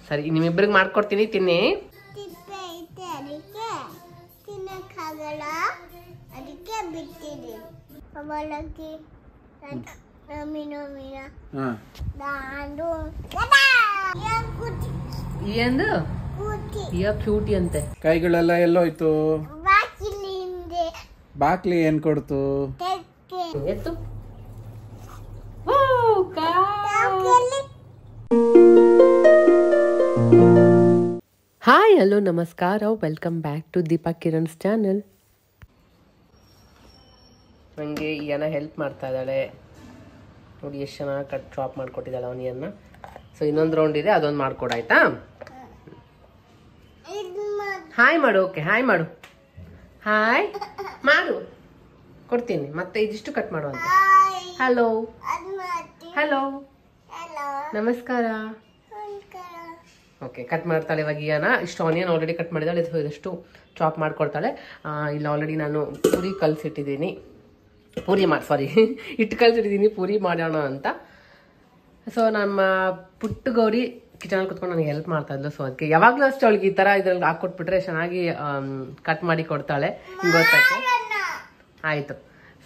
ಸರಿ ನಿಮ್ಮಿಬ್ಬರಿಗೆ ಮಾಡ್ಕೊಡ್ತೀನಿ, ತಿನ್ನಿ. ಏನು ಕ್ಯೂಟಿ ಅಂತೆ. ಕೈಗಳೆಲ್ಲ ಎಲ್ಲೋಯ್ತು? ಬಾಕ್ಲಿ ಏನ್ ಕೊಡ್ತು? ಎತ್ತು. ಹಾಯ್ ಹಲೋ ನಮಸ್ಕಾರ, welcome back to Deepa Kiran's channel. ನನಗೆ ಈಯನ ಹೆಲ್ಪ್ ಮಾಡ್ತಾ ಇದ್ದಾಳೆ ನೋಡಿ, ಎಷ್ಟು ಚೆನ್ನಾಗಿ ಚಾಪ್ ಮಾಡಿಕೊಟ್ಟಿದ್ದಾಳೆ ಆನಿಯನ್ನ. ಸೊ ಇನ್ನೊಂದು ರೌಂಡ್ ಇದೆ, ಅದೊಂದು ಮಾಡ್ಕೊಡಾಯ್ತಾ? ಹಾಯ್ ಮಾಡು. ಓಕೆ, ಹಾಯ್ ಮಾಡು. ಹಾಯ್ ಮಾಡು, ಕೊಡ್ತೀನಿ. ಮತ್ತೆ ಇದಿಷ್ಟು ಕಟ್ ಮಾಡುವಂತ. ಹಲೋ ಹಲೋ ನಮಸ್ಕಾರ. ಓಕೆ, ಕಟ್ ಮಾಡ್ತಾಳೆ ಇವಾಗ ಈಯನ. ಇಷ್ಟು ಆನಿಯನ್ ಆಲ್ರೆಡಿ ಕಟ್ ಮಾಡಿದಾಳೆ, ಇದಷ್ಟು ಚಾಪ್ ಮಾಡ್ಕೊಡ್ತಾಳೆ. ಇಲ್ಲಿ ಆಲ್ರೆಡಿ ನಾನು ಪೂರಿ ಕಲಸಿಟ್ಟಿದ್ದೀನಿ, ಹಿಟ್ಟು ಕಲಸಿಟ್ಟಿದ್ದೀನಿ ಪೂರಿ ಮಾಡೋಣ ಅಂತ. ಸೊ ನಮ್ಮ ಪುಟ್ಟ ಗೌರಿ ಕಿಚನಲ್ಲಿ ಕುತ್ಕೊಂಡು ನನಗೆ ಹೆಲ್ಪ್ ಮಾಡ್ತಾ ಇದ್ಲು. ಸೊ ಅದಕ್ಕೆ ಯಾವಾಗಲೂ ಅಷ್ಟು ಅವಳಿಗೆ ಈ ಥರ ಇದ್ರಲ್ಲಿ ಹಾಕ್ಕೊಟ್ಬಿಟ್ರೆ ಚೆನ್ನಾಗಿ ಕಟ್ ಮಾಡಿ ಕೊಡ್ತಾಳೆ, ಗೊತ್ತಾಯ್ತು. ಆಯಿತು,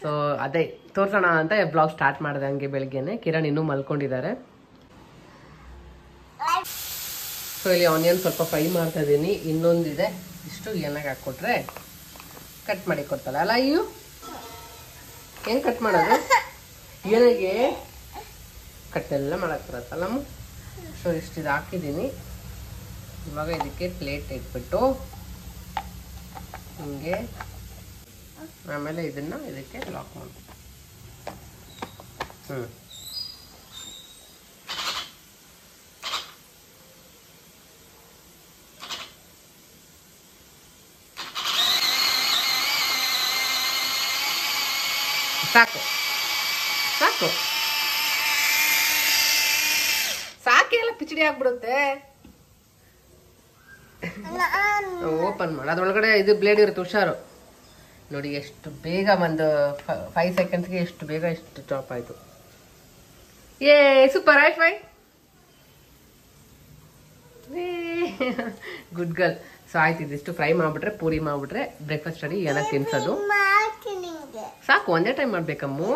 ಸೊ ಅದೇ ತೋರ್ಸೋಣ ಅಂತ ಬ್ಲಾಗ್ ಸ್ಟಾರ್ಟ್ ಮಾಡಿದೆ ಹಂಗೆ ಬೆಳಿಗ್ಗೆನೆ. ಕಿರಣ್ ಇನ್ನೂ ಮಲ್ಕೊಂಡಿದ್ದಾರೆ. ಸೊ ಇಲ್ಲಿ ಆನಿಯನ್ ಸ್ವಲ್ಪ ಫ್ರೈ ಮಾಡ್ತಾ ಇದ್ದೀನಿ. ಇನ್ನೊಂದಿದೆ, ಇಷ್ಟು ಏನಾಗಿ ಹಾಕ್ಕೊಟ್ರೆ ಕಟ್ ಮಾಡಿ ಕೊಡ್ತಾಳೆ ಅಲ್ಲ. ಅಯ್ಯೋ ಏನು ಕಟ್ ಮಾಡೋದು, ಏನಾಗೆ ಕಟ್ಟೆಲ್ಲ ಮಾಡಕ್ಕೆ ಬರುತ್ತಲ್ಲ. ಸೊ ಇಷ್ಟಿದು ಹಾಕಿದ್ದೀನಿ. ಇವಾಗ ಇದಕ್ಕೆ ಪ್ಲೇಟ್ ಇಟ್ಬಿಟ್ಟು ಹಿಂಗೆ ಆಮೇಲೆ ಇದನ್ನ ಇದಕ್ಕೆ ಲಾಕ್ ಮಾಡಿ. ಸಾಕು ಸಾಕು ಸಾಕೆ, ಎಲ್ಲ ಪಿಚಡಿ ಆಗ್ಬಿಡುತ್ತೆ. ಓಪನ್ ಮಾಡಿ, ಅದ್ರೊಳಗಡೆ ಇದು ಬ್ಲೇಡ್ ಇರುತ್ತೆ, ಹುಷಾರು. ನೋಡಿ ಎಷ್ಟು ಬೇಗ, ಒಂದು 5 ಸೆಕೆಂಡ್ಸ್ಗೆ ಎಷ್ಟು ಬೇಗ ಎಷ್ಟು ಚಾಪ್ ಆಯ್ತು. ಏ super, high five, good girl. So ಆಯ್ತು, ಇದಿಷ್ಟು ಫ್ರೈ ಮಾಡ್ಬಿಟ್ರೆ ಪೂರಿ ಮಾಡ್ಬಿಟ್ರೆ ಬ್ರೇಕ್ಫಾಸ್ಟ್ ರೆಡಿ. ಏನಾಗ ತಿನ್ಸೋದು ಸಾಕು, ಒಂದೇ ಟೈಮ್ ಮಾಡ್ಬೇಕಮ್ಮು,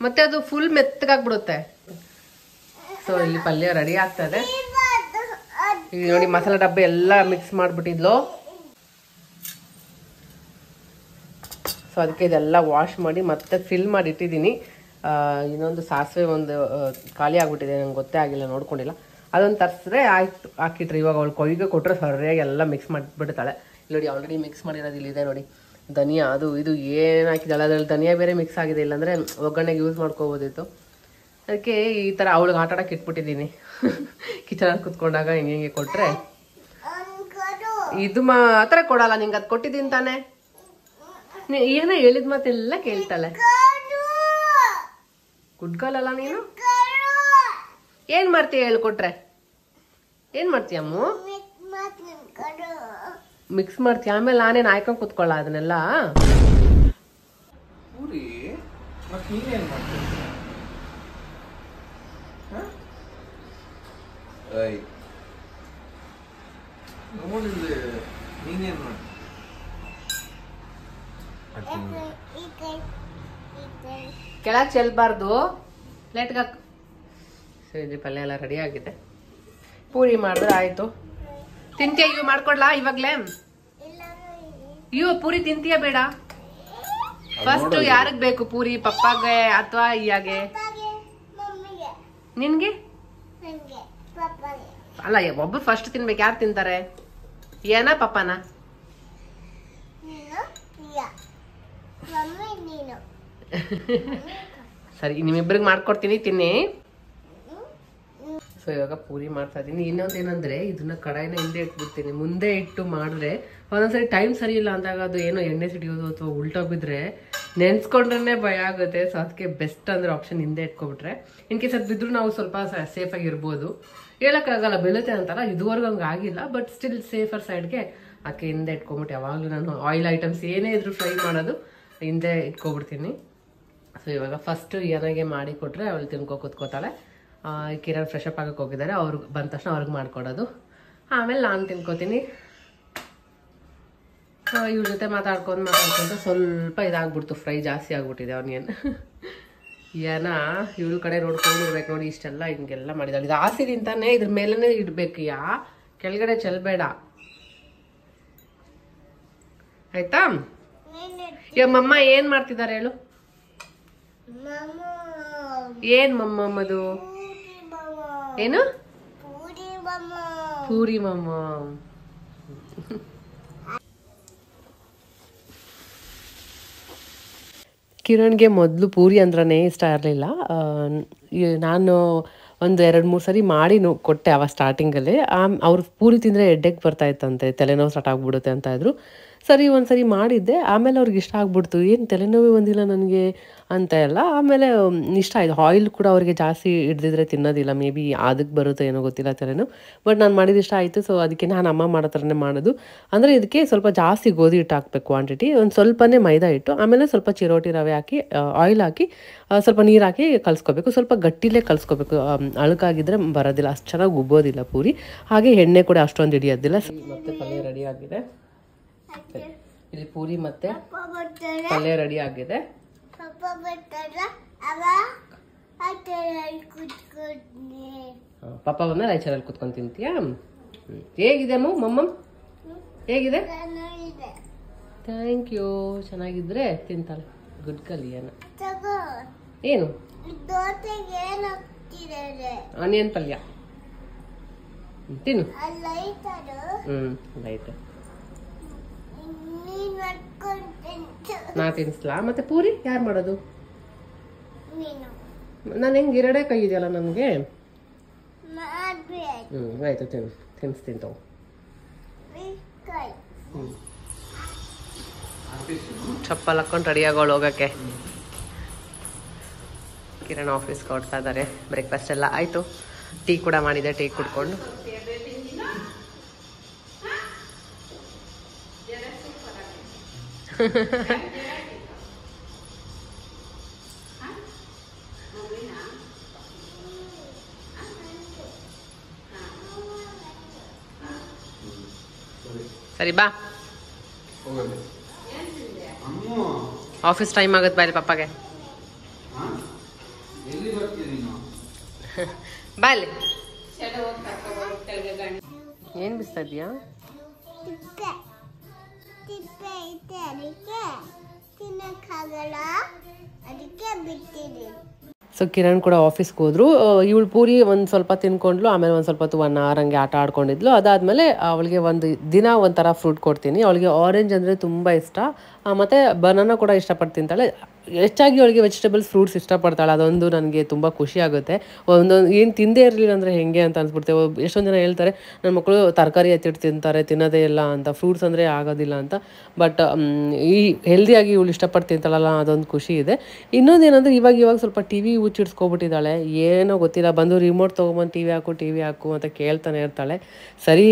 ಮತ್ತೆ ಅದು ಫುಲ್ ಮೆತ್ತಗಾಗ್ಬಿಡುತ್ತೆ. ಸೊ ಇಲ್ಲಿ ಪಲ್ಯ ರೆಡಿ ಆಗ್ತದೆ. ಈಗ ನೋಡಿ ಮಸಾಲೆ ಡಬ್ಬೆ ಎಲ್ಲ ಮಿಕ್ಸ್ ಮಾಡ್ಬಿಟ್ಟಿದ್ಲು. ಸೊ ಅದಕ್ಕೆ ಇದೆಲ್ಲ ವಾಶ್ ಮಾಡಿ ಮತ್ತೆ ಫಿಲ್ ಮಾಡಿ ಇಟ್ಟಿದ್ದೀನಿ. ಇನ್ನೊಂದು ಸಾಸಿವೆ ಒಂದು ಖಾಲಿ ಆಗ್ಬಿಟ್ಟಿದೆ, ನಂಗೆ ಗೊತ್ತೇ ಆಗಿಲ್ಲ, ನೋಡ್ಕೊಂಡಿಲ್ಲ. ಅದೊಂದು ತರಿಸಿದ್ರೆ ಆಯ್ತು, ಹಾಕಿಟ್ರಿ. ಇವಾಗ ಅವಳು ಕೊಯ್ಗೆ ಕೊಟ್ಟರೆ ಸರಿಯಾಗಿ ಎಲ್ಲ ಮಿಕ್ಸ್ ಮಾಡಿಬಿಡ್ತಾಳೆ. ನೋಡಿ ಆಲ್ರೆಡಿ ಮಿಕ್ಸ್ ಮಾಡಿರೋದು ಇಲ್ಲಿದೆ ನೋಡಿ. ಧನಿಯಾ ಅದು ಇದು ಏನು ಹಾಕಿದ್ದಾಳೆ, ಅದ್ರಲ್ಲಿ ಧನಿಯಾ ಬೇರೆ ಮಿಕ್ಸ್ ಆಗಿದೆ, ಇಲ್ಲಾಂದರೆ ಒಗ್ಗರಣೆಗೆ ಯೂಸ್ ಮಾಡ್ಕೋಬೋದಿತ್ತು. ಅದಕ್ಕೆ ಈ ಥರ ಅವಳಿಗೆ ಆಟ ಆಡೋಕೆ ಇಟ್ಬಿಟ್ಟಿದ್ದೀನಿ. ಕಿಚನಲ್ಲಿ ಕುತ್ಕೊಂಡಾಗ ಹಿಂಗೆ ಕೊಟ್ಟರೆ ಇದು ಆ ಥರ ಕೊಡಲ್ಲ. ನಿಂಗೆ ಅದು ಕೊಟ್ಟಿದ್ದೀನಿ ತಾನೆ, ಏನೋ ಹೇಳಿದ ಮಾತೆಲ್ಲ ಕೇಳ್ತಾಳೆ. ಗುಡ್ಗಲ್ಲ ನೀನು, ಏನು ಮಾಡ್ತೀಯ ಹೇಳ್ಕೊಟ್ರೆ? ಏನು ಮಾಡ್ತೀಯಮ್ಮು? ಮಿಕ್ಸ್ ಮಾಡ್ತೀಯ, ಆಮೇಲೆ ನಾನೇನು ಆಯ್ಕೊಂಡು ಕುತ್ಕೊಳ್ಳ ಅದನ್ನೆಲ್ಲ. ಕೆಳಗೆ ಚೆಲ್ಬಾರ್ದು, ಪ್ಲೇಟ್ಗೆ ಹಾಕು. ಸರಿ, ಪಲ್ಯ ಎಲ್ಲ ರೆಡಿ ಆಗಿದೆ. ಪೂರಿ ಮಾಡಿದ್ರೆ ಆಯ್ತು. ತಿಂತೀಯ? ಇವು ಮಾಡ್ಕೊಡ್ಲಾ ಇವಾಗ್ಲೇ? ಇವು ಪೂರಿ ತಿಂತೀಯ ಬೇಡ? ಫಸ್ಟ್ ಯಾರಿಗ್ ಬೇಕು ಪೂರಿ, ಪಪ್ಪಾಗೆ ಅಥವಾ ಇಯಾಗೆ? ನಿನ್ಗೆ ಅಲ್ಲ, ಒಬ್ರು ಫಸ್ಟ್ ತಿನ್ಬೇಕು. ಯಾರು ತಿಂತಾರೆ? ಏನಾ ಪಪ್ಪಾನ? ಸರಿ ನಿಮ್ಮಿಬ್ರಿಗೆ ಮಾಡ್ಕೊಡ್ತೀನಿ, ತಿನ್ನಿ. ಸೊ ಇವಾಗ ಪೂರಿ ಮಾಡ್ತಾ ಇದ್ದೀನಿ. ಇನ್ನೊಂದೇನಂದ್ರೆ ಇದನ್ನ ಕಡಾಯಿನ ಹಿಂದೆ ಇಟ್ಬಿಡ್ತೀನಿ. ಮುಂದೆ ಇಟ್ಟು ಮಾಡಿದ್ರೆ ಒಂದೊಂದ್ಸರಿ ಟೈಮ್ ಸರಿ ಇಲ್ಲ ಅಂದಾಗ ಅದು ಏನೋ ಎಣ್ಣೆ ಸಿಡಿಯೋದು ಅಥವಾ ಉಲ್ಟೋಗಿದ್ರೆ ನೆನ್ಸ್ಕೊಂಡ್ರೆ ಭಯ ಆಗುತ್ತೆ. ಸೊ ಅದಕ್ಕೆ ಬೆಸ್ಟ್ ಅಂದ್ರೆ ಆಪ್ಷನ್ ಹಿಂದೆ ಇಟ್ಕೊಬಿಟ್ರೆ ಇನ್ ಕೇಸ್ ಅದು ಬಿದ್ದರೂ ನಾವು ಸ್ವಲ್ಪ ಸೇಫ್ ಆಗಿರ್ಬೋದು. ಹೇಳಕ್ಕಾಗಲ್ಲ, ಬೆಳುತ್ತೆ ಅಂತಲ್ಲ, ಇದುವರೆಗೂ ಹಂಗೆ ಆಗಿಲ್ಲ. ಬಟ್ ಸ್ಟಿಲ್ ಸೇಫರ್ ಸೈಡ್ಗೆ ಅದಕ್ಕೆ ಹಿಂದೆ ಇಟ್ಕೊಂಬಿಟ್ಟು ಯಾವಾಗಲೂ ನಾನು ಆಯಿಲ್ ಐಟಮ್ಸ್ ಏನೇ ಇದ್ರು ಫ್ರೈ ಮಾಡೋದು ಹಿಂದೆ ಇಟ್ಕೊಬಿಡ್ತೀನಿ. ಸೊ ಇವಾಗ ಫಸ್ಟ್ ಏನಾಗೆ ಮಾಡಿ ಕೊಟ್ಟರೆ ಅವಳು ತಿನ್ಕೊ ಕೂತ್ಕೋತಾಳೆ. ಕಿರಣ್ ಫ್ರೆಶ್ ಅಪ್ ಆಗಕ್ಕೆ ಹೋಗಿದ್ದಾರೆ. ಅವ್ರಿಗೆ ಬಂದ ತಕ್ಷಣ ಅವ್ರಿಗೆ ಮಾಡ್ಕೊಡೋದು. ಆಮೇಲೆ ನಾನು ತಿನ್ಕೋತೀನಿ. ಇವ್ರ ಜೊತೆ ಮಾತಾಡ್ಕೊಂಡು ಸ್ವಲ್ಪ ಇದಾಗ್ಬಿಡ್ತು, ಫ್ರೈ ಜಾಸ್ತಿ ಆಗ್ಬಿಟ್ಟಿದೆ ಆನಿಯನ್. ಏನ ಇವ್ರ ಕಡೆ ನೋಡ್ಕೊಂಡಿರ್ಬೇಕು ನೋಡಿ, ಇಷ್ಟೆಲ್ಲ ಹಿಂಗೆಲ್ಲ ಮಾಡಿದಾಳೆ. ಇದು ಆಸಿದಿಂತಾನೆ ಇದ್ರ ಮೇಲೇ ಇಡ್ಬೇಕು, ಕೆಳಗಡೆ ಚೆಲ್ಬೇಡ ಆಯ್ತಾ? ಮಮ್ಮ ಏನ್ ಮಾಡ್ತಿದ್ದಾರೆ ಹೇಳು? ಏನ್ ಮಮ್ಮದು? ಏನು? ಪೂರಿ ಮಮ್ಮ. ಕಿರಣ್ಗೆ ಮೊದಲು ಪೂರಿ ಅಂದ್ರೇ ಇಷ್ಟ ಇರಲಿಲ್ಲ. ನಾನು ಒಂದು 2-3 ಸರಿ ಮಾಡಿ ಕೊಟ್ಟೆ ಅವಾಗ ಸ್ಟಾರ್ಟಿಂಗಲ್ಲಿ. ಅವ್ರು ಪೂರಿ ತಿಂದರೆ ಹೆಡ್ಡೇಕ್ ಬರ್ತಾಯಿತ್ತಂತೆ, ತಲೆನೋವು ಸ್ಟಾರ್ಟ್ ಆಗ್ಬಿಡುತ್ತೆ ಅಂತ ಇದ್ರು. ಸರಿ ಒಂದ್ಸರಿ ಮಾಡಿದ್ದೆ, ಆಮೇಲೆ ಅವ್ರಿಗೆ ಇಷ್ಟ ಆಗ್ಬಿಡ್ತು. ಏನು ತಲೆನೋವೇ ಬಂದಿಲ್ಲ ನನಗೆ ಅಂತ ಎಲ್ಲ. ಆಮೇಲೆ ಇಷ್ಟ ಆಯಿತು. ಆಯಿಲ್ ಕೂಡ ಅವ್ರಿಗೆ ಜಾಸ್ತಿ ಹಿಡ್ದಿದ್ರೆ ತಿನ್ನೋದಿಲ್ಲ, ಮೇ ಬಿ ಅದಕ್ಕೆ ಬರುತ್ತೆ ಏನೋ ಗೊತ್ತಿಲ್ಲ ತಲೆನೋವು. ಬಟ್ ನಾನು ಮಾಡಿದ ಇಷ್ಟ ಆಯಿತು. ಸೊ ಅದಕ್ಕೆ ನಾನು ಅಮ್ಮ ಮಾಡೋ ಥರನೇ ಮಾಡೋದು. ಅಂದರೆ ಇದಕ್ಕೆ ಸ್ವಲ್ಪ ಜಾಸ್ತಿ ಗೋಧಿ ಹಿಟ್ಟು ಹಾಕ್ಬೇಕು, ಕ್ವಾಂಟಿಟಿ ಒಂದು ಸ್ವಲ್ಪನೇ ಮೈದಾ ಹಿಟ್ಟು, ಆಮೇಲೆ ಸ್ವಲ್ಪ ಚಿರೋಟಿ ರವೆ ಹಾಕಿ ಆಯಿಲ್ ಹಾಕಿ ಸ್ವಲ್ಪ ನೀರು ಹಾಕಿ ಕಲಿಸ್ಕೋಬೇಕು. ಸ್ವಲ್ಪ ಗಟ್ಟಿಲೇ ಕಲಿಸ್ಕೋಬೇಕು, ಅಳುಕಾಗಿದ್ದರೆ ಬರೋದಿಲ್ಲ, ಅಷ್ಟು ಚೆನ್ನಾಗಿ ಉಬ್ಬೋದಿಲ್ಲ ಪೂರಿ. ಹಾಗೆ ಎಣ್ಣೆ ಕೂಡ ಅಷ್ಟೊಂದು ಹಿಡಿಯೋದಿಲ್ಲ. ಮತ್ತೆ ಪಲ್ಯ ರೆಡಿ ಆಗಿದೆ. ಇಲ್ಲಿ ಪೂರಿ ಮತ್ತೆ ಪಲ್ಯ ರೆಡಿ ಆಗಿದೆ. ಪಾಪ ಬಂದ್ರೆ ರೈಚರಲ್ಲಿ ಕುತ್ಕೊಂಡು ತಿಂತೀಯಾ? ಹೇಗಿದೆ ಮಮ್ಮ? ಹೇಗಿದೆ? Thank you. ಚೆನ್ನಾಗಿದ್ರೆ ತಿಂತಾಳೆ. ಗುಡ್ ಕಲಿಯನ. ಏನು? ಆನಿಯನ್ ಪಲ್ಯ ತಿನ್ನು. ಲೈಟ್ ನಾ ತಿನ್ಸ್ಲಾ? ಮತ್ತೆ ಪೂರಿ ಯಾರು ಮಾಡೋದು? ನಾನು ಹೆಂಗೆ 2 ಕೈ ಇದೆಯಲ್ಲ ನನಗೆ. ಆಯ್ತು, ತಿನ್ನಿಸ್ತೀನಿ ತಗೋ. ಚಪ್ಪಲ್ ಹಾಕೊಂಡು ರೆಡಿ ಆಗೋಳು ಹೋಗಕ್ಕೆ. ಕಿರಣ್ ಆಫೀಸ್ಗೆ ಹೊರಡ್ತಾ ಇದ್ದಾರೆ. ಬ್ರೇಕ್ಫಾಸ್ಟ್ ಎಲ್ಲ ಆಯಿತು, ಟೀ ಕೂಡ ಮಾಡಿದೆ. ಟೀ ಕುಡ್ಕೊಂಡು ಸರಿ ಬಾ. ಆಫೀಸ್ ಟೈಮ್ ಆಗುತ್ತೆ ಬಾಯ್ಲಿ ಪಪ್ಪಗೆ. ಬಾಯ್ಲಿ ಏನ್ ಬಿಸ್ತಾ ಇದೀಯಾ? ಸೊ ಕಿರಣ್ ಕೂಡ ಆಫೀಸ್ಗೆ ಹೋದ್ರು. ಇವಳು ಪೂರಿ ಒಂದು ಸ್ವಲ್ಪ ತಿನ್ಕೊಂಡ್ಲು. ಆಮೇಲೆ ಒಂದು ಸ್ವಲ್ಪ ಹೊತ್ತು 1 hour ಹಂಗೆ ಆಟ ಆಡ್ಕೊಂಡಿದ್ಲು. ಅದಾದಮೇಲೆ ಅವಳಿಗೆ ಒಂದು ದಿನ ಒಂಥರ ಫ್ರೂಟ್ ಕೊಡ್ತೀನಿ. ಅವಳಿಗೆ ಆರೆಂಜ್ ಅಂದರೆ ತುಂಬ ಇಷ್ಟ, ಮತ್ತು ಬನಾನಾ ಕೂಡ ಇಷ್ಟಪಟ್ಟು ತಿಂತಾಳೆ. ಹೆಚ್ಚಾಗಿ ಅವಳಿಗೆ ವೆಜಿಟೇಬಲ್ಸ್, ಫ್ರೂಟ್ಸ್ ಇಷ್ಟಪಡ್ತಾಳೆ. ಅದೊಂದು ನನಗೆ ತುಂಬ ಖುಷಿ ಆಗುತ್ತೆ. ಒಂದೊಂದು ಏನು ತಿಂದೇ ಇರಲಿಲ್ಲ ಅಂದರೆ ಹೆಂಗೆ ಅಂತ ಅನ್ಸ್ಬಿಡ್ತೆ. ಎಷ್ಟೊಂದು ಜನ ಹೇಳ್ತಾರೆ ನನ್ನ ಮಕ್ಕಳು ತರಕಾರಿ ಎತ್ತಿಟ್ಟು ತಿಂತಾರೆ, ತಿನ್ನೋದೇ ಇಲ್ಲ ಅಂತ, ಫ್ರೂಟ್ಸ್ ಅಂದರೆ ಆಗೋದಿಲ್ಲ ಅಂತ. ಬಟ್ ಈ ಹೆಲ್ದಿಯಾಗಿ ಇವಳು ಇಷ್ಟಪಟ್ಟು ತಿಂತಾಳಲ್ಲ, ಅದೊಂದು ಖುಷಿ ಇದೆ. ಇನ್ನೊಂದು ಏನಂದರೆ ಇವಾಗ ಸ್ವಲ್ಪ ಟಿ ವಿ ಹುಚ್ಚಿಡ್ಸ್ಕೊಬಿಟ್ಟಿದ್ದಾಳೆ. ಏನೋ ಗೊತ್ತಿಲ್ಲ, ಬಂದು ರಿಮೋಟ್ ತೊಗೊಂಬಂದು ಟಿ ವಿ ಹಾಕು ಅಂತ ಕೇಳ್ತಾನೆ ಇರ್ತಾಳೆ. ಸರಿ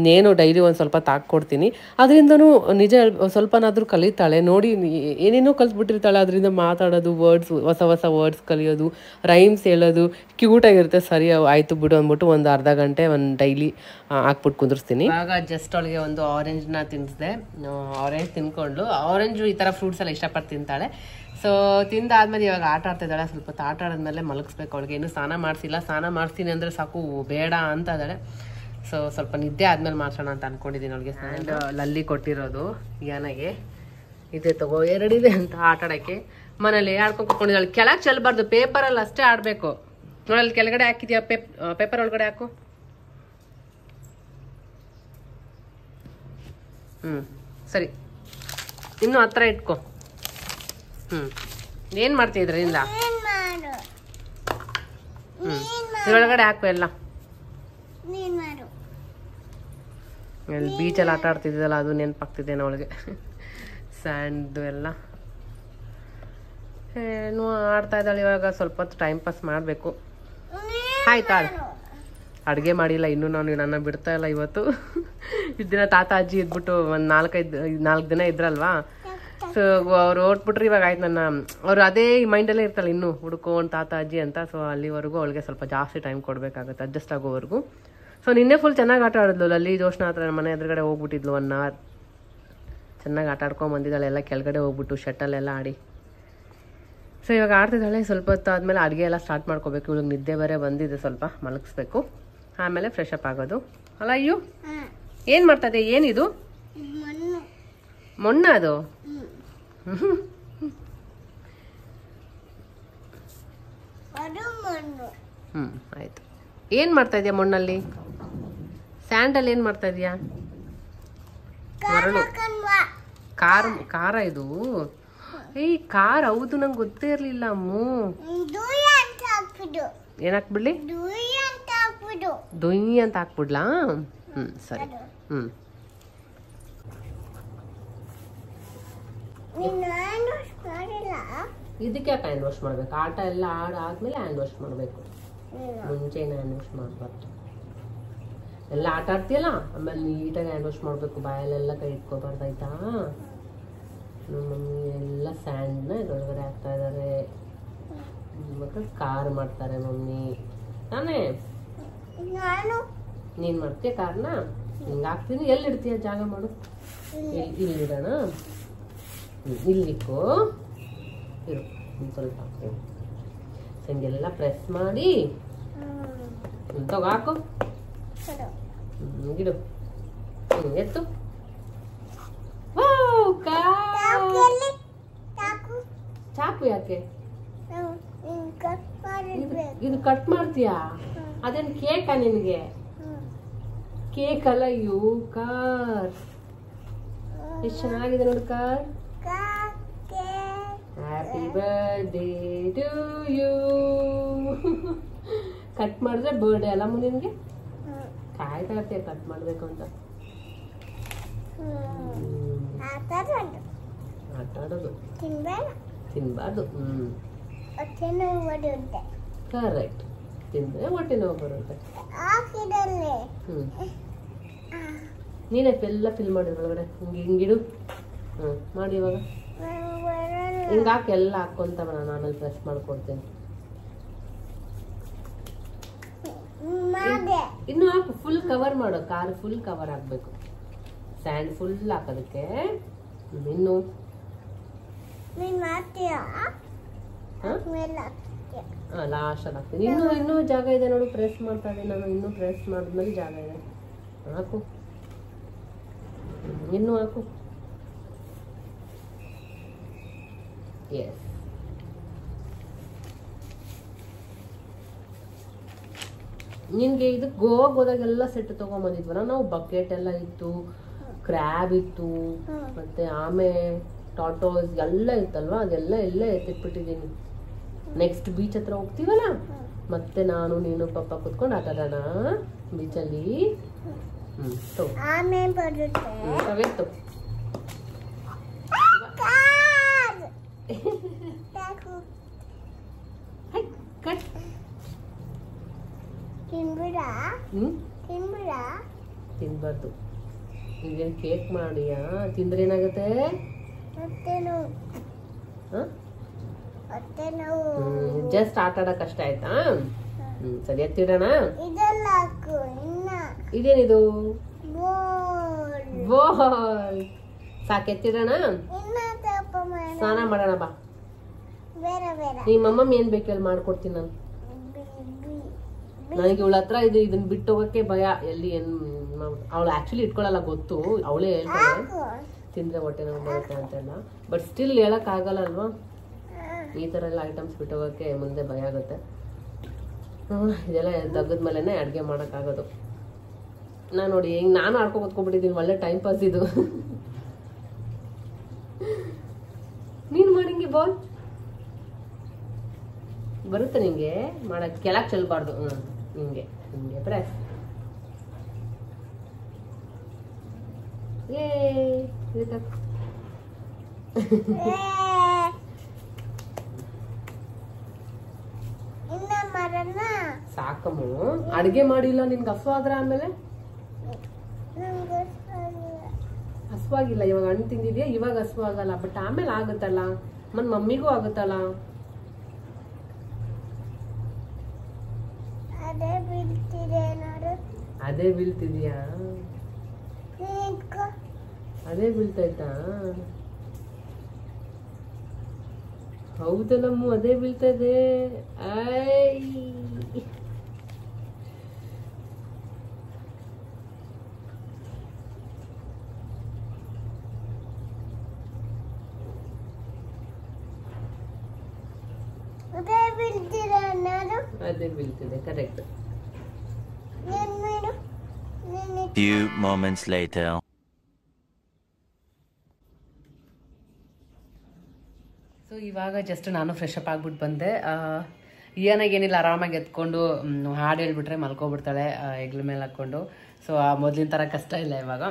ನೇನು ಡೈಲಿ ಒಂದು ಸ್ವಲ್ಪ ತಾಕ್ಕೊಡ್ತೀನಿ. ಅದರಿಂದನೂ ನಿಜ ಸ್ವಲ್ಪನಾದರೂ ಕಲಿತಾಳೆ. ನೋಡಿ ಏನೇನೋ ಕಲಿಸ್ಬಿಟ್ಟಿರ್ತಾಳೆ. ಅದರಿಂದ ಮಾತಾಡೋದು, ಹೊಸ ಹೊಸ ವರ್ಡ್ಸ್ ಕಲಿಯೋದು, ರೈಮ್ಸ್ ಹೇಳೋದು ಕ್ಯೂಟಾಗಿರುತ್ತೆ. ಸರಿ ಆಯಿತು ಬಿಡು ಅಂದ್ಬಿಟ್ಟು ಒಂದು ಅರ್ಧ ಗಂಟೆ ಒಂದು ಡೈಲಿ ಹಾಕ್ಬಿಟ್ಟು ಕುಂದಿರ್ಸ್ತೀನಿ. ಇವಾಗ ಜಸ್ಟ್ ಅವಳಿಗೆ ಒಂದು ಆರೆಂಜ್ನ ತಿನ್ನಿಸಿದೆ. ಆರೆಂಜ್ ತಿನ್ಕೊಂಡು, ಆರೆಂಜು ಈ ಥರ ಫ್ರೂಟ್ಸ್ ಎಲ್ಲ ಇಷ್ಟಪಟ್ಟು ತಿಂತಾಳೆ. ಸೊ ತಿಂದಾದ್ಮೇಲೆ ಇವಾಗ ಆಟ ಆಡ್ತಿದ್ದಾಳೆ. ಸ್ವಲ್ಪ ಹೊತ್ತು ಆಟ ಆಡಿದ್ಮೇಲೆ ಮಲಗಿಸ್ಬೇಕು ಅವಳಿಗೆ. ಇನ್ನೂ ಸ್ನಾನ ಮಾಡಿಸಿಲ್ಲ. ಸ್ನಾನ ಮಾಡಿಸ್ತೀನಿ ಅಂದರೆ ಸಾಕು ಬೇಡ ಅಂತ ಇದ್ದಾಳೆ. ಸೊ ಸ್ವಲ್ಪ ನಿದ್ದೆ ಆದ್ಮೇಲೆ ಮಾಡ್ಸೋಣ ಅಂತ ಅನ್ಕೊಂಡಿದ್ದೀನಿ ಅವಳಿಗೆ. ಆ್ಯಂಡ್ ಲಲ್ಲಿ ಕೊಟ್ಟಿರೋದು ಯಾನಗೆ ಇದೆ, ತಗೋ 2 ಇದೆ ಅಂತ ಆಟ ಆಡೋಕ್ಕೆ. ಮನೇಲಿ ಆಡ್ಕೊಂಡು ಕುತ್ಕೊಂಡಿದ್ದಾಳೆ. ಕೆಳಗೆ ಚೆಲ್ಲಬಾರ್ದು, ಪೇಪರಲ್ಲಿ ಅಷ್ಟೇ ಆಡಬೇಕು. ನೋಡಲ್ಲಿ ಕೆಳಗಡೆ ಹಾಕಿದ್ಯಾ? ಪೇಪರ್ ಒಳಗಡೆ ಹಾಕು. ಸರಿ, ಇನ್ನು ಹತ್ರ ಇಟ್ಕೊ. ಏನು ಮಾಡ್ತಿದ್ರ ಇಂದ? ಇದ್ರೊಳಗಡೆ ಹಾಕು ಎಲ್ಲ. ಅಲ್ಲಿ ಬೀಚಲ್ಲಿ ಆಟ ಆಡ್ತಿದ್ದಲ್ಲ, ಅದು ನೆನಪಾಗ್ತಿದ್ದೇನೆ ಅವಳಿಗೆ. ಸ್ಯಾಂಡು ಎಲ್ಲ ಏನು ಆಡ್ತಾ ಇದ್ದಾಳೆ. ಇವಾಗ ಸ್ವಲ್ಪ ಹೊತ್ತು ಟೈಮ್ ಪಾಸ್ ಮಾಡಬೇಕು. ಆಯ್ತಾ? ಅಡುಗೆ ಮಾಡಿಲ್ಲ ಇನ್ನೂ. ನಾನು ನನ್ನ ಬಿಡ್ತಾ ಇಲ್ಲ ಇವತ್ತು. ಇಷ್ಟು ದಿನ ತಾತ ಅಜ್ಜಿ ಇದ್ಬಿಟ್ಟು ಒಂದು 4 ದಿನ ಇದ್ರಲ್ವಾ. ಸೊ ಅವ್ರು ಓದ್ಬಿಟ್ರೆ ಇವಾಗ ಆಯ್ತು ನನ್ನ ಅವ್ರು ಅದೇ ಮೈಂಡಲ್ಲೇ ಇರ್ತಾಳೆ ಇನ್ನೂ ಹುಡ್ಕೋನ್ ತಾತ ಅಜ್ಜಿ ಅಂತ. ಸೊ ಅಲ್ಲಿವರೆಗೂ ಅವಳಿಗೆ ಸ್ವಲ್ಪ ಜಾಸ್ತಿ ಟೈಮ್ ಕೊಡಬೇಕಾಗುತ್ತೆ ಅಡ್ಜಸ್ಟ್ ಆಗೋವರೆಗೂ. ಸೊ ನಿನ್ನೆ ಫುಲ್ ಚೆನ್ನಾಗಿ ಆಟ ಆಡಿದ್ಲು. ಅಲ್ಲಿ ಜೋಶ್ನ ಹತ್ರ ಮನೆ ಎದುರುಗಡೆ ಹೋಗ್ಬಿಟ್ಟಿದ್ಲು 1 hour. ಚೆನ್ನಾಗಿ ಆಟ ಆಡ್ಕೊಂಡು ಬಂದಿದ್ದಾಳೆ. ಎಲ್ಲ ಕೆಳಗಡೆ ಹೋಗ್ಬಿಟ್ಟು ಶಟಲೆಲ್ಲ ಆಡಿ. ಸೊ ಇವಾಗ ಆಡ್ತಿದ್ದಾಳೆ. ಸ್ವಲ್ಪ ಹೊತ್ತು ಆದಮೇಲೆ ಅಡುಗೆ ಎಲ್ಲ ಸ್ಟಾರ್ಟ್ ಮಾಡ್ಕೋಬೇಕು. ಇವಳಿಗೆ ನಿದ್ದೆ ಬೇರೆ ಬಂದಿದೆ, ಸ್ವಲ್ಪ ಮಲಗಿಸ್ಬೇಕು. ಆಮೇಲೆ ಫ್ರೆಶ್ ಅಪ್ ಆಗೋದು ಅಲ್ಲ. ಅಯ್ಯೋ ಏನು ಮಾಡ್ತದೆ? ಏನಿದು ಮೊಣ್ಣ? ಅದು ಆಯ್ತು. ಏನು ಮಾಡ್ತಾ ಇದೆಯಾ ಮಣ್ಣಲ್ಲಿ? ಸ್ಯಾಂಡಲ್ಲಿ ಏನು ಮಾಡ್ತಾ ಇದೆಯಾ? ಮರಳು ಖಾರ ಇದು. ಏಯ್ ಕಾರ್ ಹೌದು, ನಂಗೆ ಗೊತ್ತೇ ಇರಲಿಲ್ಲ ಅಮ್ಮು. ಏನಾಕ್ಬಿಡ್ಲಿ? ದೊಯ್ಯಿ ಅಂತ ಹಾಕ್ಬಿಡ್ಲಾ? ಸರಿ. ಇದಕ್ಕೆ ಯಾಕೆ ಹ್ಯಾಂಡ್ ವಾಶ್ ಮಾಡ್ಬೇಕು? ಆಟ ಎಲ್ಲ ಆದ್ಮೇಲೆ ಹ್ಯಾಂಡ್ ವಾಶ್ ಮಾಡಬೇಕು, ಮುಂಚೆನೇ ಹ್ಯಾಂಡ್ ವಾಶ್ ಮಾಡಬಾರ್ದು. ಎಲ್ಲ ಆಟ ಆಡ್ತೀಯಲ್ಲ, ಆಮೇಲೆ ನೀಟಾಗಿ ಹ್ಯಾಂಡ್ ವಾಶ್ ಮಾಡಬೇಕು. ಬಾಯಲ್ಲೆಲ್ಲ ಕೈ ಇಟ್ಕೋಬಾರ್ದು ಆಯ್ತಾ? ನಮ್ಮ ಮಮ್ಮಿ ಎಲ್ಲ ಸ್ಯಾಂಡ್ನ ಇದರೊಳಗಡೆ ಹಾಕ್ತಾ ಇದ್ದಾರೆ. ಮತ್ತೆ ಕಾರ್ ಮಾಡ್ತಾರೆ ಮಮ್ಮಿ ತಾನೇ? ನೀನ್ ಮಾಡ್ತೀಯ ಕಾರ್ನ? ಹಿಂಗೆ ಹಾಕ್ತೀನಿ. ಎಲ್ಲಿ ಇಡ್ತೀಯ? ಜಾಗ ಮಾಡು. ಇಲ್ಲಿ ಇಡೋಣ. ಇಲ್ಲಿಕ್ಕೋ ಇರು. ಸ್ವಲ್ಪ ಹಾಕ್ತೀನಿ. ಹಿಂಗೆಲ್ಲ ಪ್ರೆಸ್ ಮಾಡಿ ಹಾಕು. ಗಿಡು ಎತ್ತು. ಚಾಕು ಯಾಕೆ? ಇದು ಕಟ್ ಮಾಡ್ತೀಯಾ? ಅದೇನು ಕೇಕಾ ನಿನಗೆ? ಕೇಕ್ ಅಲ್ಲ ಯು, ಕಾರ್. ಎಷ್ಟು ಚೆನ್ನಾಗಿದೆ ನೋಡಿ car. Happy birthday to you. Cut ಮಾಡಿದ್ರೆ ಬರ್ಡೇ ಅಲ್ಲ ನಿನ್ಗೆ? ಕಾಯ್ತಾ ಇರ್ತೀಯ ಕಟ್ ಮಾಡ್ಬೇಕು ಅಂತ. ಆಟ ಆಡೋದು ತಿನ್ಬಾರ್ದು. ಕರೆಕ್ಟ್. ತಿಂದ್ರೆ ಹೊಟ್ಟೆ ನೋವು ಬರುತ್ತೆ. ನೀನೇ ಎಲ್ಲ ಫಿಲ್ ಮಾಡಿ ಒಳಗಡೆ. ಹಿಂಗಿಡು. ಮಾಡಿ ಇವಾಗ ಹಿಂಗಾಕಿ ಎಲ್ಲ ಹಾಕೊಂತ ನಾನು ಆಮೇಲೆ ಪ್ರೆಸ್ ಮಾಡ್ಕೊಡ್ತೀನಿ. ಇನ್ನು ಹಾಕು. ಫುಲ್ ಕವರ್ ಮಾಡೋ. ಕಾರ್ ಫುಲ್ ಕವರ್ ಆಗ್ಬೇಕು. ಸ್ಯಾಂಡ್ ಫುಲ್ ಹಾಕೋದಕ್ಕೆ. ಇನ್ನು ಲಾಸ್ಟ್ ಅಲ್ಲಿ ಹಾಕ್ತೀನಿ. ಇನ್ನೂ ಜಾಗ ಇದೆ ನೋಡು. ಪ್ರೆಸ್ ಮಾಡ್ತಾ ಇದ್ದೀನಿ ನಾನು. ಇನ್ನೂ ಪ್ರೆಸ್ ಮಾಡಿದ್ಮೇಲೆ ಜಾಗ ಇದೆ. ಹಾಕು. ಇನ್ನೂ ಹಾಕು. ಎಸ್. ನಿನ್ಗೆ ಇದಕ್ಕೆ ಗೋವಾಗೆ ಹೋದಾಗೆಲ್ಲ ಸೆಟ್ ತಗೊಂಬಂದಿದ್ವಲ್ಲ ನಾವು. ಬಕೆಟ್ ಎಲ್ಲ ಇತ್ತು, ಕ್ರ್ಯಾಬ್ ಇತ್ತು, ಮತ್ತೆ ಆಮೆ, ಟಾಟೋಸ್ ಎಲ್ಲ ಇತ್ತಲ್ವಾ. ಅದೆಲ್ಲ ಎಲ್ಲ ಎತ್ತಿಟ್ಬಿಟ್ಟಿದ್ದೀನಿ. ನೆಕ್ಸ್ಟ್ ಬೀಚ್ ಹತ್ರ ಹೋಗ್ತೀವಲ್ಲ, ಮತ್ತೆ ನಾನು ನೀನು ಪಪ್ಪ ಕುತ್ಕೊಂಡು ಆಟ ಆಡೋಣ ಬೀಚಲ್ಲಿ. ಅವೆತ್ತು ಕಟ್. ತಿನ್ಬಾರ್ದು. ಈಗೇನು ಕೇಕ್ ಮಾಡಿಯಾ? ತಿಂದ್ರೆ ಏನಾಗುತ್ತೆ? ಜಸ್ಟ್ ಆಟ ಆಡಕ್ ಅಷ್ಟ ಆಯ್ತಾ? ಸರಿ ಎತ್ತಿಡೋಣ. ಇದೇನಿದು? ಬಾಲ್. ಸಾಕು ಎತ್ತಿಡೋಣ. ಸ್ನಾನ ಮಾಡೋಣ ಬಾ. ನಿಮ್ಮ ಮಮ್ಮಿ ಏನ್ ಬೇಕಲ್ಲಿ ಮಾಡ್ಕೊಡ್ತೀನಿ ನಾನು. ನನಗೆ ಇವಳ ಹತ್ರ ಇದನ್ನ ಬಿಟ್ಟು ಹೋಗಕ್ಕೆ ಭಯ. ಎಲ್ಲಿ ಏನ್ ಅವಳು ಆಕ್ಚುಲಿ ಇಟ್ಕೊಳ್ಳಲ್ಲ, ಗೊತ್ತು. ಅವಳೇ ಹೇಳ್ತಾಳೆ ತಿಂದ್ರೆ ಹೊಟ್ಟೆ ನೋವು ಬರುತ್ತೆ ಅಂತೆಲ್ಲ. ಬಟ್ ಸ್ಟಿಲ್ ಹೇಳಕ್ ಆಗಲ್ಲ ಅಲ್ವಾ? ಈ ತರ ಎಲ್ಲ ಐಟಮ್ಸ್ ಬಿಟ್ಟು ಹೋಗಕ್ಕೆ ಮುಂದೆ ಭಯ ಆಗುತ್ತೆ. ಇದೆಲ್ಲ ತೆಗೆದ್ಮೇಲೆ ಅಡ್ಗೆ ಮಾಡಕ್ ಆಗೋದು. ನಾನು ನೋಡಿ ಹಿಂಗ್ ನಾನು ಆಡ್ಕೊ ಕೂತ್ಕೊಂಡ್ಬಿಟ್ಟಿದ್ದೀನಿ. ಒಳ್ಳೆ ಟೈಮ್ ಪಾಸ್ ಇದು. ನೀನ್ ಮಾಡಿಂಗೆ ಬಾಲ್ ಬರುತ್ತೆ ನಿಂಗೆ ಮಾಡಕ್. ಕೆಳಕ್ ಚೆಲ್ಬಾರ್ದು. ಹಿಂಗೆ ಹಿಂಗೆ ಪ್ರೆಸ್. ಸಾಕಮ್ಮ. ಅಡ್ಗೆ ಮಾಡಿಲ್ಲ ನಿನ್ಗೆ ಹಸು ಆದ್ರೆ ಆಮೇಲೆ? ಹಸು ಹಸುವಾಗಿಲ್ಲ. ಇವಾಗ ಹಣ್ಣು ತಿಂದಿದ್ಯಾ, ಇವಾಗ ಹಸು ಆಗಲ್ಲ, ಬಟ್ ಆಮೇಲೆ ಆಗುತ್ತಲ್ಲ, ಮತ್ ಮಮ್ಮಿಗೂ ಆಗುತ್ತಲ್ಲ. ಅದೇ ಬೀಳ್ತಿದ್ಯಾ? ಅದೇ ಬೀಳ್ತಾಯ್ತಾ? ಹೌದಲ್ಲಮ್ಮ, ಅದೇ ಬೀಳ್ತದೆ. ಅದೇ ಬೀಳ್ತಿದೆ, correct. Few moments later. So ಇವಾಗ ಜಸ್ಟ್ ನಾನು ಫ್ರೆಶ್ ಅಪ್ ಆಗ್ಬಿಟ್ಟು ಬಂದೆ. ಏನಾಗೇನಿಲ್ಲ, ಆರಾಮಾಗಿ ಎತ್ಕೊಂಡು ಹಾಡು ಹೇಳ್ಬಿಟ್ರೆ ಮಲ್ಕೊಬಿಡ್ತಾಳೆ ಹೆಗ್ಲ ಮೇಲೆ ಹಾಕ್ಕೊಂಡು. ಸೊ ಮೊದಲಿನ ಥರ ಕಷ್ಟ ಇಲ್ಲ ಇವಾಗ,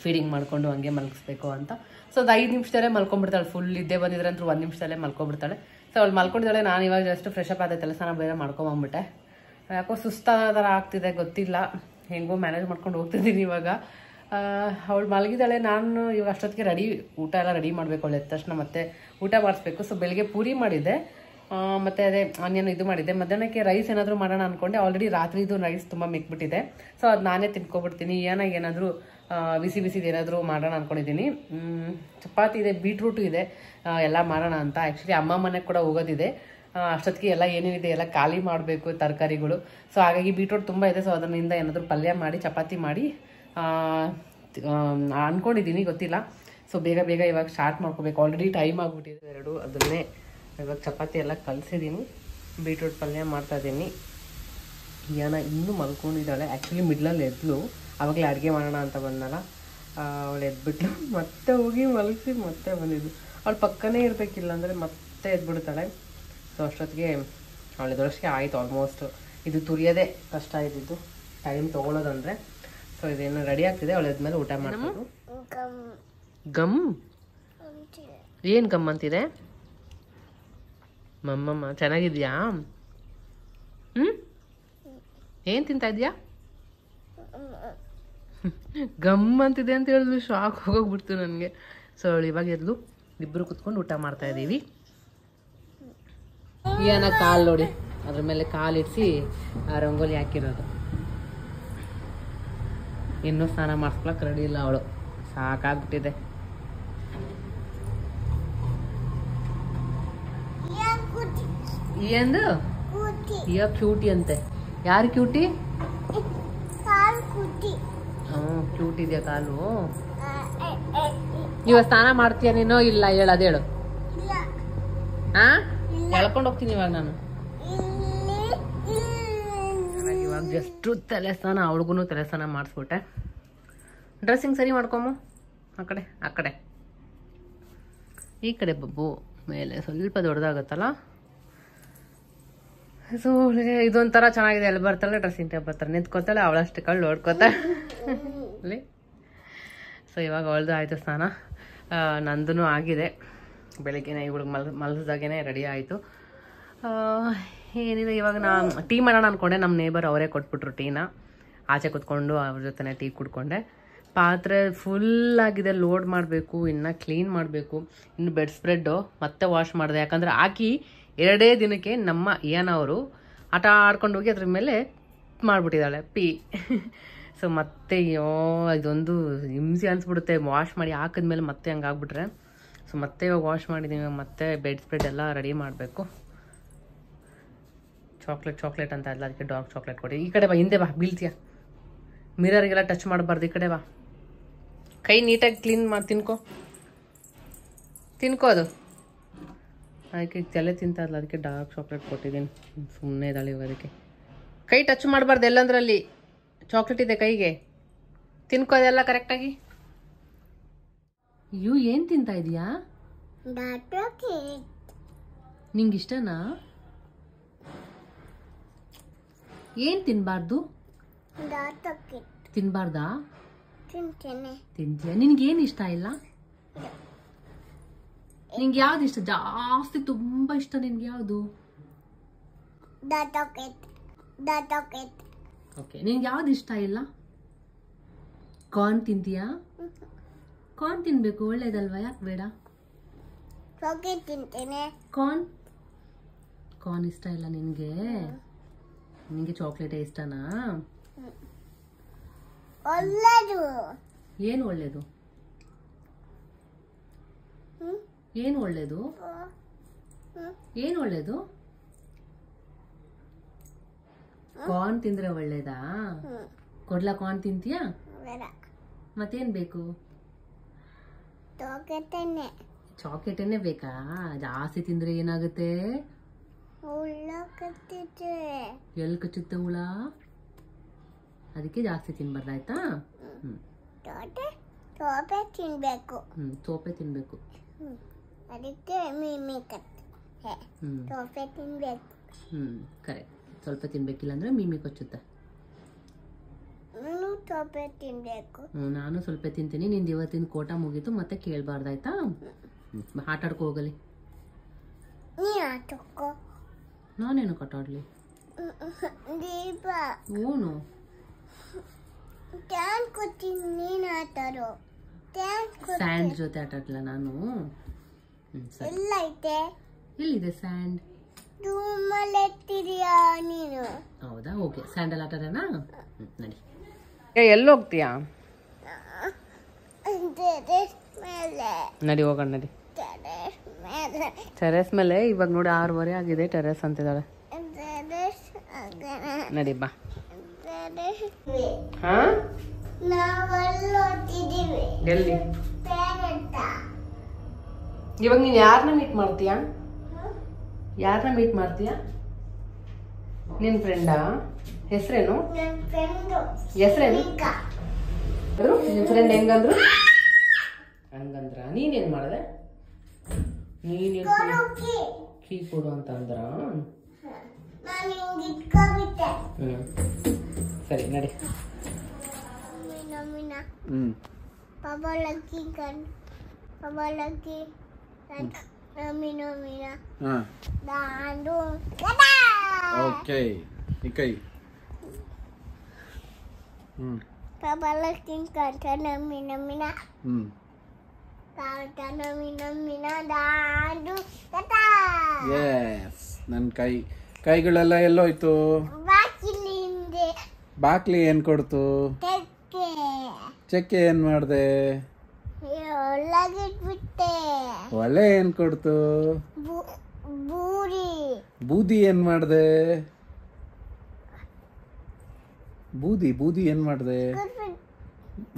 ಫೀಡಿಂಗ್ ಮಾಡಿಕೊಂಡು ಹಂಗೆ ಮಲಗಿಸ್ಬೇಕು ಅಂತ. ಸೊ ಒಂದು 5 ನಿಮಿಷದಲ್ಲೇ ಮಲ್ಕೊಂಡ್ಬಿಡ್ತಾಳೆ. ಫುಲ್ ಇದ್ದೇ ಬಂದಿದ್ರೆ ಅಂತೂ 1 ನಿಮಿಷದಲ್ಲೇ ಮಲ್ಕೊಬಿಡ್ತಾಳೆ. ಸೊ ಅವಳು ಮಲ್ಕೊಂಡಿದ್ದಾಳೆ. ನಾನು ಇವಾಗ ಜಸ್ಟ್ ಫ್ರೆಶ್ ಅಪ್ ಆದ, ತಲೆಸ್ನಾನ ಬೇರೆ ಮಾಡ್ಕೊಂಬಂದ್ಬಿಟ್ಟೆ. ಯಾಕೋ ಸುಸ್ತಾದ ಥರ ಆಗ್ತಿದೆ, ಗೊತ್ತಿಲ್ಲ, ಹೆಂಗೋ ಮ್ಯಾನೇಜ್ ಮಾಡ್ಕೊಂಡು ಹೋಗ್ತಿದ್ದೀನಿ ಇವಾಗ. ಅವಳು ಮಲಗಿದ್ದಾಳೆ. ನಾನು ಇವಾಗ ಅಷ್ಟೊತ್ತಿಗೆ ಊಟ ಎಲ್ಲ ರೆಡಿ ಮಾಡಬೇಕು. ಅವಳು ಎದ್ದ ತಕ್ಷಣ ಮತ್ತೆ ಊಟ ಮಾಡಿಸ್ಬೇಕು. ಸೊ ಬೆಳಿಗ್ಗೆ ಪೂರಿ ಮಾಡಿದ್ದೆ, ಮತ್ತು ಅದೇ ಆನಿಯನ್ ಇದು ಮಾಡಿದ್ದೆ. ಮಧ್ಯಾಹ್ನಕ್ಕೆ ರೈಸ್ ಏನಾದರೂ ಮಾಡೋಣ ಅಂದ್ಕೊಂಡೆ. ಆಲ್ರೆಡಿ ರಾತ್ರಿದು ರೈಸ್ ತುಂಬ ಮಿಕ್ಬಿಟ್ಟಿದೆ. ಸೊ ಅದು ನಾನೇ ತಿನ್ಕೊಬಿಡ್ತೀನಿ. ಏನಾದರೂ ಬಿಸಿದು ಏನಾದರೂ ಮಾಡೋಣ ಅಂದ್ಕೊಂಡಿದ್ದೀನಿ. ಚಪಾತಿ ಇದೆ, ಬೀಟ್ರೂಟು ಇದೆ, ಎಲ್ಲ ಮಾಡೋಣ ಅಂತ. ಆ್ಯಕ್ಚುಲಿ ಅಮ್ಮ ಮನೆಗೆ ಕೂಡ ಹೋಗೋದಿದೆ. ಅಷ್ಟೊತ್ತಿಗೆ ಎಲ್ಲ ಏನೇನಿದೆ ಎಲ್ಲ ಖಾಲಿ ಮಾಡಬೇಕು ತರಕಾರಿಗಳು. ಸೊ ಹಾಗಾಗಿ ಬೀಟ್ರೂಟ್ ತುಂಬ ಇದೆ. ಸೊ ಅದರಿಂದ ಏನಾದರೂ ಪಲ್ಯ ಮಾಡಿ ಚಪಾತಿ ಮಾಡಿ ಅಂದ್ಕೊಂಡಿದ್ದೀನಿ, ಗೊತ್ತಿಲ್ಲ. ಸೊ ಬೇಗ ಇವಾಗ ಸ್ಟಾರ್ಟ್ ಮಾಡ್ಕೋಬೇಕು. ಆಲ್ರೆಡಿ ಟೈಮ್ ಆಗಿಬಿಟ್ಟಿದೆ 2. ಅದನ್ನೇ ಇವಾಗ ಚಪಾತಿ ಎಲ್ಲ ಕಲಿಸಿದ್ದೀನಿ, ಬೀಟ್ರೂಟ್ ಪಲ್ಯ ಮಾಡ್ತಾಯಿದ್ದೀನಿ. ಇನ್ನೂ ಮಲ್ಕೊಂಡಿದ್ದಾಳೆ. ಆ್ಯಕ್ಚುಲಿ ಮಿಡ್ಲಲ್ಲಿ ಎದ್ಲು, ಆವಾಗಲೇ ಅಡುಗೆ ಮಾಡೋಣ ಅಂತ ಬಂದಲ್ಲ, ಅವಳು ಎದ್ಬಿಟ್ಲು. ಮತ್ತೆ ಹೋಗಿ ಮಲಗಿಸಿ ಮತ್ತೆ ಬಂದಿದ್ದು. ಅವಳು ಪಕ್ಕನೇ ಇರಬೇಕಿಲ್ಲ ಅಂದರೆ ಮತ್ತೆ ಎದ್ಬಿಡ್ತಾಳೆ. ಸೊ ಅಷ್ಟೊತ್ತಿಗೆ ಅವಳು ಎದ್ದೊಳಷ್ಟಿಗೆ ಆಯಿತು ಆಲ್ಮೋಸ್ಟ್. ಇದು ತುರಿಯೋದೇ ಕಷ್ಟ ಇದ್ದಿದ್ದು, ಟೈಮ್ ತೊಗೊಳೋದಂದರೆ. ಸೊ ಇದೇನು ರೆಡಿ ಆಗ್ತಿದೆ. ಅವಳು ಎದ್ಮೇಲೆ ಊಟ ಮಾಡ್ಬೋದು. ಗಮ್ ಏನು ಗಮ್ ಅಂತಿದೆ ಮಮ್ಮಮ್ಮ? ಚೆನ್ನಾಗಿದ್ಯಾ? ಏನು ತಿಂತಾ ಇದೆಯಾ? ಗಮ್ ಅಂತಿದೆ ಅಂತ ಹೇಳಿದ್ಲು, ಶಾಕ್ ಹೋಗೋಗ್ಬಿಡ್ತು ನನಗೆ. ಸೊ ಅವಳು ಇವಾಗ ಎದ್ಲು, ಇಬ್ಬರು ಕುತ್ಕೊಂಡು ಊಟ ಮಾಡ್ತಾ ಇದ್ದೀವಿ. ಏನ ಕಾಲು ನೋಡಿ, ಅದ್ರ ಮೇಲೆ ಕಾಲಿಡಿಸಿ ರಂಗೋಲಿ ಹಾಕಿರೋದು. ಇನ್ನೂ ಸ್ನಾನ ಮಾಡಿಸ್ಕೊಳಕ್ಕೆ ರೆಡಿ ಇಲ್ಲ ಅವಳು, ಸಾಕಾಗ್ಬಿಟ್ಟಿದೆ. ಏನು ಯಾ ಕ್ಯೂಟಿ ಅಂತೆ? ಯಾರು ಕ್ಯೂಟಿ? ಕ್ಯೂಟ್ ಇದೆಯಾ ಕಾಲು? ಇವಾಗ ಸ್ನಾನ ಮಾಡ್ತೀಯ ನೀನು? ಇಲ್ಲ, ಹೇಳೋದು ಹೇಳು. ಎಳ್ಕೊಂಡು ಹೋಗ್ತೀನಿ ಇವಾಗ ನಾನು. ಇವಾಗ ಜಸ್ಟ್ ತಲೆ ಸ್ನಾನ, ಅವಳಿಗೂ ತಲೆ ಸ್ನಾನ ಮಾಡಿಸ್ಬಿಟ್ಟೆ. ಡ್ರೆಸ್ಸಿಂಗ್ ಸರಿ ಮಾಡ್ಕೊಮು. ಆ ಕಡೆ ಈ ಕಡೆ ಬಬ್ಬು ಮೇಲೆ ಸ್ವಲ್ಪ ದೊಡ್ಡದಾಗತ್ತಲ್ಲ. ಸೊ ಅವಳಿಗೆ ಇದೊಂಥರ ಚೆನ್ನಾಗಿದೆ. ಎಲ್ಲಿ ಬರ್ತಾಳೆ ಡ್ರೆಸ್ಸಿಂಗ್ ಟೇಬಲ್ ಬರ್ತಾರೆ, ನಿಂತ್ಕೊತಾಳೆ, ಅವಳಷ್ಟು ಕಳ್ಳು ನೋಡ್ಕೊತಾಳೆ ಅಲ್ಲಿ. ಸೊ ಇವಾಗ ಅವಳದು ಆಯಿತು ಸ್ನಾನ, ನಂದು ಆಗಿದೆ. ಬೆಳಗ್ಗೆನೇ ಇವಳಿಗೆ ಮಲಗಿದಾಗೇ ರೆಡಿ ಆಯಿತು. ಏನಿದೆ ಇವಾಗ ನಾನು ಟೀ ಮಾಡೋಣ ಅಂದ್ಕೊಂಡೆ. ನಮ್ಮ ನೇಬರ್ ಅವರೇ ಕೊಟ್ಬಿಟ್ರು ಟೀನ. ಆಚೆ ಕೂತ್ಕೊಂಡು ಅವ್ರ ಜೊತೆ ಟೀ ಕುಡ್ಕೊಂಡೆ. ಪಾತ್ರೆ ಫುಲ್ಲಾಗಿದೆ, ಲೋಡ್ ಮಾಡಬೇಕು, ಇನ್ನು ಕ್ಲೀನ್ ಮಾಡಬೇಕು. ಇನ್ನು ಬೆಡ್ ಸ್ಪ್ರೆಡ್ಡು ಮತ್ತೆ ವಾಶ್ ಮಾಡಿದೆ. ಯಾಕಂದರೆ ಹಾಕಿ 2 ದಿನಕ್ಕೆ ನಮ್ಮ ಏನವರು ಆಟ ಆಡ್ಕೊಂಡು ಹೋಗಿ ಅದ್ರ ಮೇಲೆ ಮಾಡಿಬಿಟ್ಟಿದ್ದಾಳೆ ಪೀ. ಸೊ ಮತ್ತೆ ಇದೊಂದು ಹಿಂಸೆ ಅನಿಸ್ಬಿಡುತ್ತೆ. ವಾಶ್ ಮಾಡಿ ಹಾಕಿದ್ಮೇಲೆ ಮತ್ತೆ ಹಂಗೆ ಆಗ್ಬಿಟ್ರೆ. ಸೊ ಮತ್ತೆ ಇವಾಗ ವಾಶ್ ಮಾಡಿದ್ದೀವಿ. ಮತ್ತೆ ಬೆಡ್ ಸ್ಪ್ರೆಡ್ ಎಲ್ಲ ರೆಡಿ ಮಾಡಬೇಕು. ಚಾಕ್ಲೇಟ್ ಅಂತ ಅಲ್ಲ, ಅದಕ್ಕೆ ಡಾರ್ಕ್ ಚಾಕ್ಲೇಟ್ ಕೊಡಿ. ಈ ಕಡೆ ಬಾ, ಹಿಂದೆ ಬಾ, ಬೀಳ್ತೀಯ. ಮಿರರ್ಗೆಲ್ಲ ಟಚ್ ಮಾಡಬಾರ್ದು. ಈ ಕಡೆ ಬಾ, ಕೈ ನೀಟಾಗಿ ಕ್ಲೀನ್ ಮಾಡಿ ತಿನ್ಕೋ ಅದು. ಅದಕ್ಕೆ ತಲೆ ತಿಂತಾರಲ್ಲ, ಅದಕ್ಕೆ ಡಾರ್ಕ್ ಚಾಕ್ಲೇಟ್ ಕೊಟ್ಟಿದ್ದೀನಿ. ಸುಮ್ಮನೆ ಇದ್ದಾಳೆ ಇವಾಗ. ಅದಕ್ಕೆ ಕೈ ಟಚ್ ಮಾಡಬಾರ್ದು. ಎಲ್ಲಂದ್ರಲ್ಲಿ ಚಾಕ್ಲೇಟ್ ಇದೆ ಕೈಗೆ, ತಿನ್ಕೋ ಅದೆಲ್ಲ ಕರೆಕ್ಟಾಗಿ. ಏನು ತಿಂತಾ ಇದೀಯಾ? ನಿಂಗೆ ಇಷ್ಟನಾ? ಏನು ತಿನ್ಬಾರ್ದು? ತಿನ್ಬಾರ್ದಾ? ತಿಂತೀಯ? ನಿನ್ಗೇನು ಇಷ್ಟ ಇಲ್ಲ? ನಿಂಗೆ ಯಾವ್ದು ಇಷ್ಟ ಜಾಸ್ತಿ? ತುಂಬಾ ಇಷ್ಟ ನಿನ್ಗೆ ಯಾವುದು? ಓಕೆ, ನಿನ್ಗೆ ಯಾವ್ದು ಇಷ್ಟ ಇಲ್ಲ? ಕಾರ್ನ್ ತಿಂತೀಯಾ? ಕಾರ್ನ್ ತಿನ್ಬೇಕು, ಒಳ್ಳೇದಲ್ವಾ? ಯಾಕೆ ಬೇಡ? ಚಾಕ್ಲೇಟ್ ತಿಂತೇನೆ. ಕಾರ್ನ್ ಇಷ್ಟ ಇಲ್ಲ ನಿನ್ಗೆ? ನಿನ್ಗೆ ಚಾಕ್ಲೇಟ್ ಇಷ್ಟನಾ? ಒಳ್ಳೇದು. ಏನು ಒಳ್ಳೇದು? ಏನು ಒಳ್ಳೇದು? ಏನು ಒಳ್ಳೇದು? ಕಾರ್ನ್ ತಿಂದ್ರೆ ಒಳ್ಳೇದಾ? ಕೊಡ್ಲಾ ಕಾರ್ನ್ ತಿಂತೀಯಾ? ಬೇಡ. ಮತ್ತೇನ್ ಬೇಕು? ಚಾಕ್ಲೇಟನ್ನೇ ಬೇಕಾ? ಜಾಸ್ತಿ ತಿಂದ್ರೆ ಏನಾಗುತ್ತೆ? ಹುಳ ಕಚ್ಚುತ್ತೆ. ಎಲ್ಲಿ ಕಚ್ಚುತ್ತೆ ಹುಳ? ಅದಕ್ಕೆ ಜಾಸ್ತಿ ತಿನ್ಬಾರ್ದಾಯ್ತಾ? ಸೋಪೆ ತಿನ್ಬೇಕು. ಸೋಪೆ ತಿನ್ಬೇಕು. ಅದಕ್ಕೆ ಮೀಮಿ ಕಚ್ಚುತ್ತೆ. ಸೋಪೆ ತಿನ್ಬೇಕು. ಕರೆಕ್ಟ್. ಸ್ವಲ್ಪ ತಿನ್ಬೇಕಿಲ್ಲ ಅಂದ್ರೆ ಮೀಮಿ ಕಚ್ಚುತ್ತೆ. ನಾನು ಸೋಪೆ ತಿನ್ಬೇಕು. ನಾನು ಸ್ವಲ್ಪ ತಿಂತೀನಿ. ನಿಂದು ಇವತ್ತಿನ ಕೋಟ ಮುಗೀತು, ಮತ್ತೆ ಕೇಳಬಾರ್ದಾಯ್ತಾ? ಆಟ ಆಡ್ಕೊ ಹೋಗಲಿ. ನೀ ಆಟಕ್ಕೋ. ನಾನೇನು ಕಟಾಡ್ಲಿ? ದೀಪ ಹೂನು ಟ್ಯಾಂಕ್ ಕೊಡ್ತೀನಿ, ನೀನು ಆಟಾಡೋ. ಸ್ಯಾಂಡ್ ಜೊತೆ ಆಟ ಆಡ್ಲ ನಾನು? ಎಲ್ಲ ಐತೆ. ಎಲ್ಲಿದೆ ಸ್ಯಾಂಡ್? ರೂಮಲ್ಲಿ ಎತ್ತಿದೀಯಾ ನೀನು? ಹೌದಾ? ಓಕೆ, ಸ್ಯಾಂಡಲ್ ಆಟ ಆಡೋಣ. ನಡಿ. ಎಲ್ಲಿ ಹೋಗ್ತೀಯಾ? ನಡಿ ಹೋಗೋಣ. ನಡಿ ಟೆರೆಸ್ ಮೇಲೆ. ಇವಾಗ ನೋಡಿ 6:30 ಆಗಿದೆ. ಟೆರೆಸ್ ಅಂತಿದ್ದಾಳೆ. ನಡಿ ಬಾ. ಎಲ್ಲಿ? ಇವಾಗ ನೀನ್ ಯಾರನ್ನ ಮೀಟ್ ಮಾಡ್ತೀಯಾ? ಯಾರನ್ನ ಮೀಟ್ ಮಾಡ್ತೀಯಾ? ನಿನ್ ಫ್ರೆಂಡಾ? ಹೆಸರೇನು? ಹೆಸರೇನು? ನಿನ್ ಫ್ರೆಂಡ್ ಹೆಂಗಂದ್ರು? ಹಂಗಂದ್ರ ನೀನೇನ್ ಮಾಡ್ದೆ? ನೀನ್ ಕೀ ಕೊಡು ಅಂತ ಅಂದ್ರ? ಸರಿ ನಡಿ. ಓಕೆ ಇಕೈ ಎಸ್. ನನ್ನ ಕೈಗಳೆಲ್ಲ ಎಲ್ಲೋಯ್ತು? ಬಾಕ್ಲಿ ಏನ್ ಕೊಡ್ತು? ಚಕ್ಕೆ ಏನ್ ಮಾಡ್ದೆ? ಒಳ್ಳೆ ಏನ್ ಕೊಡ್ತು? ಬೂದಿ ಏನ್ ಮಾಡ್ದೆ? ಬೂದಿ ಏನ್ ಮಾಡ್ದೆ?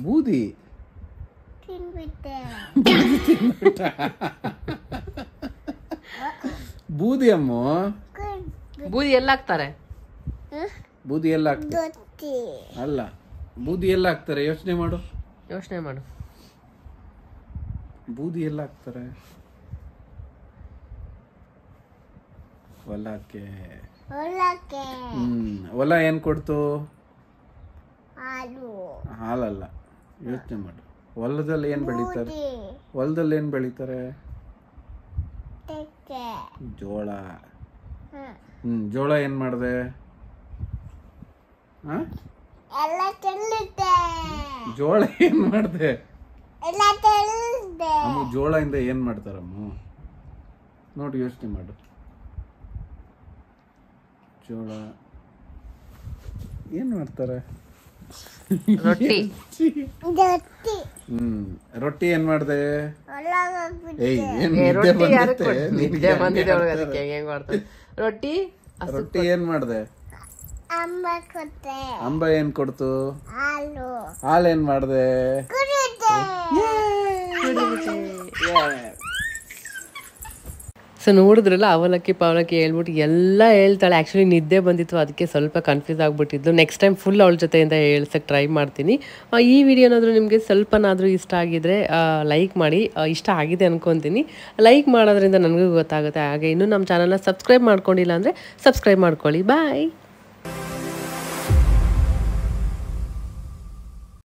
ಬೂದಿ ಬೂದಿ ಅಮ್ಮ. ಬೂದಿ ಎಲ್ಲ ಹಾಕ್ತಾರೆ? ಬೂದಿ ಎಲ್ಲ ಹಾಕ್ತಾರೆ ಅಲ್ಲ, ಬೂದಿ ಎಲ್ಲ ಹಾಕ್ತಾರೆ? ಯೋಚನೆ ಮಾಡು. ಬೂದಿ ಎಲ್ಲ ಹಾಕ್ತಾರೆ? ಹೊಲಕ್ಕೆ. ಹೊಲ ಏನ್ ಕೊಡ್ತು? ಹಾಲಲ್ಲ. ಯೋಚನೆ ಮಾಡು. ಹೊಲದಲ್ಲಿ ಏನ್ ಬೆಳಿತಾರೆ? ಜೋಳ. ಜೋಳ ಏನ್ ಮಾಡ್ದೆ? ಜೋಳ ಏನ್ ಮಾಡ್ದೆ? ಅಮ್ಮ ಜೋಳದಿಂದ ಏನ್ ಮಾಡ್ತಾರಮ್ಮ? ನೋಡಿ ಯೋಚನೆ ಮಾಡು. ಜೋಳ ಏನ್ ಮಾಡ್ತಾರೆ? ರೊಟ್ಟಿ ಏನ್ ಮಾಡ್ದೆ? ರೊಟ್ಟಿ ಏನ್ ಮಾಡ್ದೆ? ಅಂಬ ಏನ್ ಕೊಡ್ತು? ಹಾಲು ಏನ್ ಮಾಡ್ದೆ? ಸೊ ನೋಡಿದ್ರಲ್ಲ, ಅವಲಕ್ಕಿ ಪವಲಕ್ಕಿ ಹೇಳ್ಬಿಟ್ಟು ಎಲ್ಲ ಹೇಳ್ತಾಳೆ. ಆ್ಯಕ್ಚುಲಿ ನಿದ್ದೆ ಬಂದಿತ್ತು, ಅದಕ್ಕೆ ಸ್ವಲ್ಪ ಕನ್ಫ್ಯೂಸ್ ಆಗಿಬಿಟ್ಟಿದ್ದು. ನೆಕ್ಸ್ಟ್ ಟೈಮ್ ಫುಲ್ ಅವಳ ಜೊತೆಯಿಂದ ಹೇಳ್ಸಕ್ಕೆ ಟ್ರೈ ಮಾಡ್ತೀನಿ. ಈ ವಿಡಿಯೋನಾದರೂ ನಿಮಗೆ ಸ್ವಲ್ಪನಾದರೂ ಇಷ್ಟ ಆಗಿದ್ರೆ ಲೈಕ್ ಮಾಡಿ. ಇಷ್ಟ ಆಗಿದೆ ಅನ್ಕೊತೀನಿ. ಲೈಕ್ ಮಾಡೋದ್ರಿಂದ ನನಗೂ ಗೊತ್ತಾಗುತ್ತೆ. ಹಾಗೆ ಇನ್ನೂ ನಮ್ಮ ಚಾನಲ್ನ ಸಬ್ಸ್ಕ್ರೈಬ್ ಮಾಡ್ಕೊಂಡಿಲ್ಲ ಅಂದರೆ ಸಬ್ಸ್ಕ್ರೈಬ್ ಮಾಡ್ಕೊಳ್ಳಿ. ಬಾಯ್.